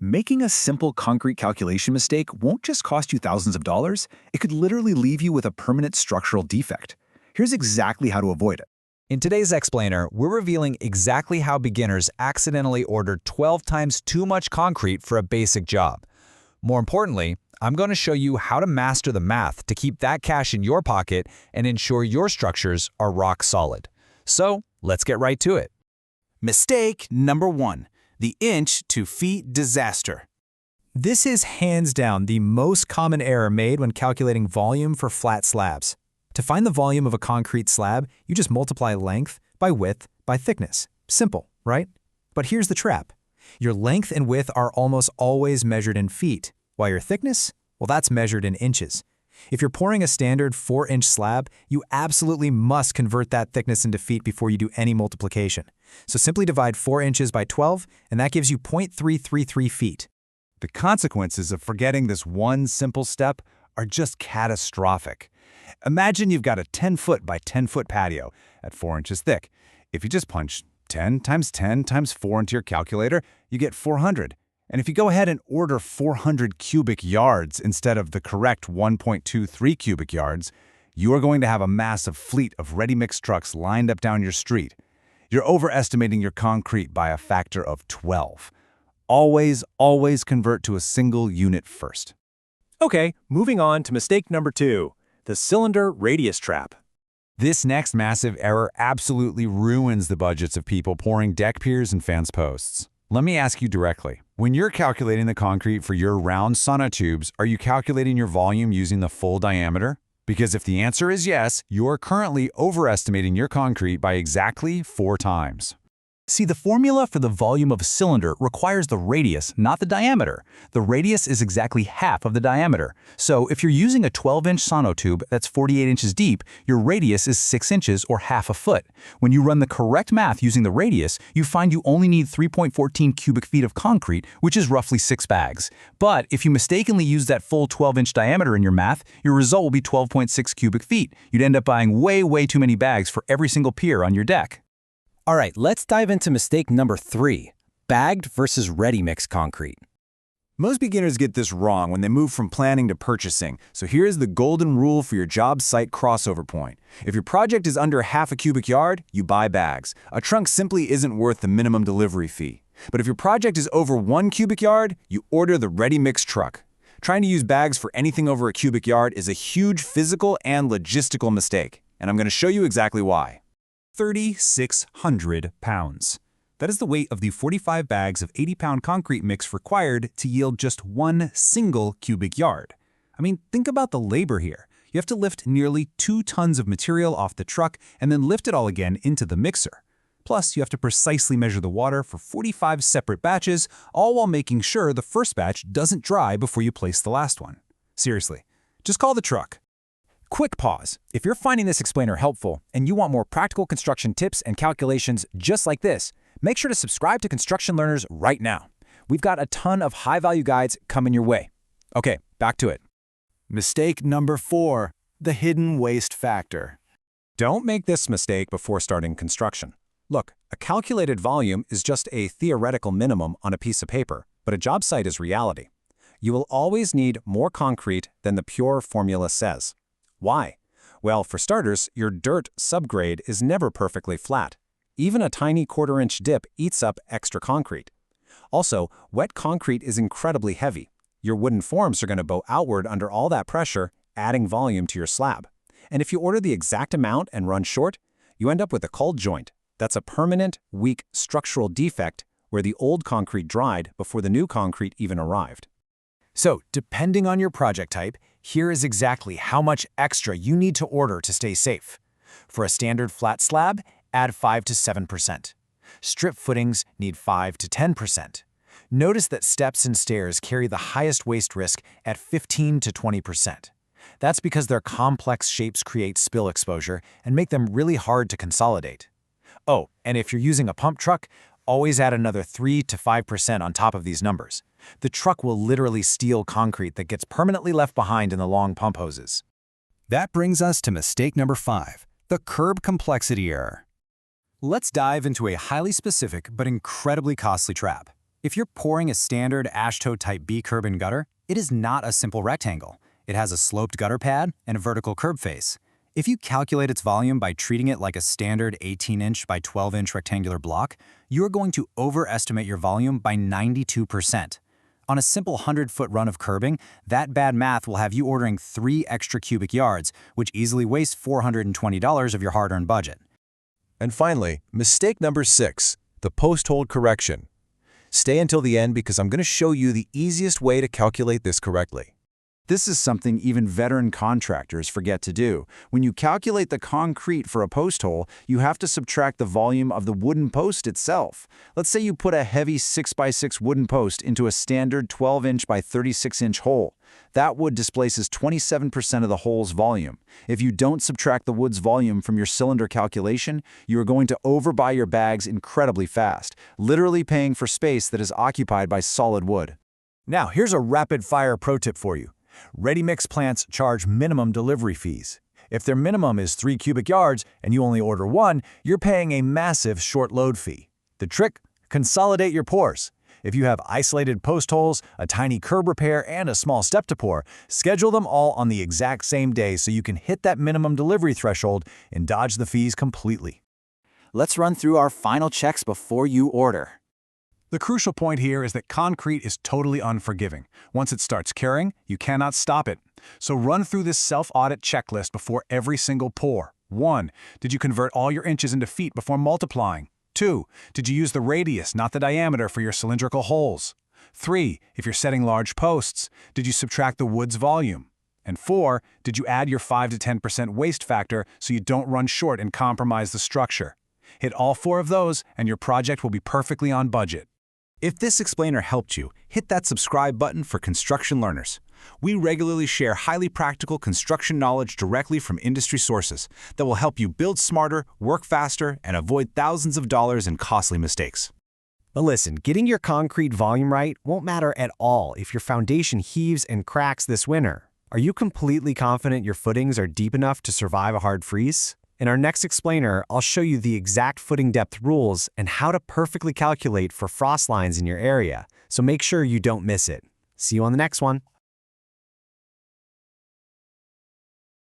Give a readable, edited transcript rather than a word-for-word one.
Making a simple concrete calculation mistake won't just cost you thousands of dollars, it could literally leave you with a permanent structural defect. Here's exactly how to avoid it. In today's explainer, we're revealing exactly how beginners accidentally order 12 times too much concrete for a basic job. More importantly, I'm going to show you how to master the math to keep that cash in your pocket and ensure your structures are rock solid. So, let's get right to it. Mistake number 1. The inch to feet disaster. This is hands down the most common error made when calculating volume for flat slabs. To find the volume of a concrete slab, you just multiply length by width by thickness. Simple, right? But here's the trap. Your length and width are almost always measured in feet, while your thickness, well, that's measured in inches. If you're pouring a standard 4-inch slab, you absolutely must convert that thickness into feet before you do any multiplication. So simply divide 4 inches by 12, and that gives you 0.333 feet. The consequences of forgetting this one simple step are just catastrophic. Imagine you've got a 10-foot by 10-foot patio at 4 inches thick. If you just punch 10 times 10 times 4 into your calculator, you get 400. And if you go ahead and order 400 cubic yards instead of the correct 1.23 cubic yards, you are going to have a massive fleet of ready-mix trucks lined up down your street. You're overestimating your concrete by a factor of 12. Always convert to a single unit first. Okay, moving on to mistake number 2, the cylinder radius trap. This next massive error absolutely ruins the budgets of people pouring deck piers and fence posts. Let me ask you directly. When you're calculating the concrete for your round sonotubes, are you calculating your volume using the full diameter? Because if the answer is yes, you're currently overestimating your concrete by exactly 4 times. See, the formula for the volume of a cylinder requires the radius, not the diameter. The radius is exactly half of the diameter. So if you're using a 12-inch sonotube that's 48 inches deep, your radius is 6 inches or half a foot. When you run the correct math using the radius, you find you only need 3.14 cubic feet of concrete, which is roughly 6 bags. But if you mistakenly use that full 12-inch diameter in your math, your result will be 12.6 cubic feet. You'd end up buying way too many bags for every single pier on your deck. All right, let's dive into mistake number 3, bagged versus ready-mix concrete. Most beginners get this wrong when they move from planning to purchasing, so here's the golden rule for your job site crossover point. If your project is under half a cubic yard, you buy bags. A trunk simply isn't worth the minimum delivery fee. But if your project is over 1 cubic yard, you order the ready-mix truck. Trying to use bags for anything over a cubic yard is a huge physical and logistical mistake, and I'm going to show you exactly why. 3,600 pounds. That is the weight of the 45 bags of 80-pound concrete mix required to yield just 1 single cubic yard. I mean, think about the labor here. You have to lift nearly 2 tons of material off the truck and then lift it all again into the mixer. Plus, you have to precisely measure the water for 45 separate batches, all while making sure the first batch doesn't dry before you place the last one. Seriously, just call the truck. Quick pause. If you're finding this explainer helpful and you want more practical construction tips and calculations just like this, make sure to subscribe to Construction Learners right now. We've got a ton of high-value guides coming your way. Okay, back to it. Mistake number 4, the hidden waste factor. Don't make this mistake before starting construction. Look, a calculated volume is just a theoretical minimum on a piece of paper, but a job site is reality. You will always need more concrete than the pure formula says. Why? Well, for starters, your dirt subgrade is never perfectly flat. Even a tiny 1/4-inch dip eats up extra concrete. Also, wet concrete is incredibly heavy. Your wooden forms are going to bow outward under all that pressure, adding volume to your slab. And if you order the exact amount and run short, you end up with a cold joint. That's a permanent, weak structural defect where the old concrete dried before the new concrete even arrived. So, depending on your project type, here is exactly how much extra you need to order to stay safe. For a standard flat slab, add 5 to 7%. Strip footings need 5 to 10%. Notice that steps and stairs carry the highest waste risk at 15 to 20%. That's because their complex shapes create spill exposure and make them really hard to consolidate. Oh, and if you're using a pump truck, always add another 3 to 5% on top of these numbers. The truck will literally steal concrete that gets permanently left behind in the long pump hoses. That brings us to mistake number 5, the curb complexity error. Let's dive into a highly specific but incredibly costly trap. If you're pouring a standard AASHTO Type B curb and gutter, it is not a simple rectangle. It has a sloped gutter pad and a vertical curb face. If you calculate its volume by treating it like a standard 18-inch by 12-inch rectangular block, you are going to overestimate your volume by 92%. On a simple 100-foot run of curbing, that bad math will have you ordering 3 extra cubic yards, which easily wastes $420 of your hard-earned budget. And finally, mistake number 6, the post-hole correction. Stay until the end because I'm going to show you the easiest way to calculate this correctly. This is something even veteran contractors forget to do. When you calculate the concrete for a post hole, you have to subtract the volume of the wooden post itself. Let's say you put a heavy 6x6 wooden post into a standard 12-inch by 36-inch hole. That wood displaces 27% of the hole's volume. If you don't subtract the wood's volume from your cylinder calculation, you are going to overbuy your bags incredibly fast, literally paying for space that is occupied by solid wood. Now, here's a rapid-fire pro tip for you. Ready-mix plants charge minimum delivery fees. If their minimum is 3 cubic yards and you only order 1, you're paying a massive short load fee. The trick? Consolidate your pours. If you have isolated post holes, a tiny curb repair, and a small step to pour, schedule them all on the exact same day so you can hit that minimum delivery threshold and dodge the fees completely. Let's run through our final checks before you order. The crucial point here is that concrete is totally unforgiving. Once it starts curing, you cannot stop it. So run through this self-audit checklist before every single pour. 1. Did you convert all your inches into feet before multiplying? 2. Did you use the radius, not the diameter, for your cylindrical holes? 3. If you're setting large posts, did you subtract the wood's volume? And 4. Did you add your 5 to 10% waste factor so you don't run short and compromise the structure? Hit all 4 of those, and your project will be perfectly on budget. If this explainer helped you, hit that subscribe button for Construction Learners. We regularly share highly practical construction knowledge directly from industry sources that will help you build smarter, work faster, and avoid thousands of dollars in costly mistakes. But listen, getting your concrete volume right won't matter at all if your foundation heaves and cracks this winter. Are you completely confident your footings are deep enough to survive a hard freeze? In our next explainer, I'll show you the exact footing depth rules and how to perfectly calculate for frost lines in your area, so make sure you don't miss it. See you on the next one.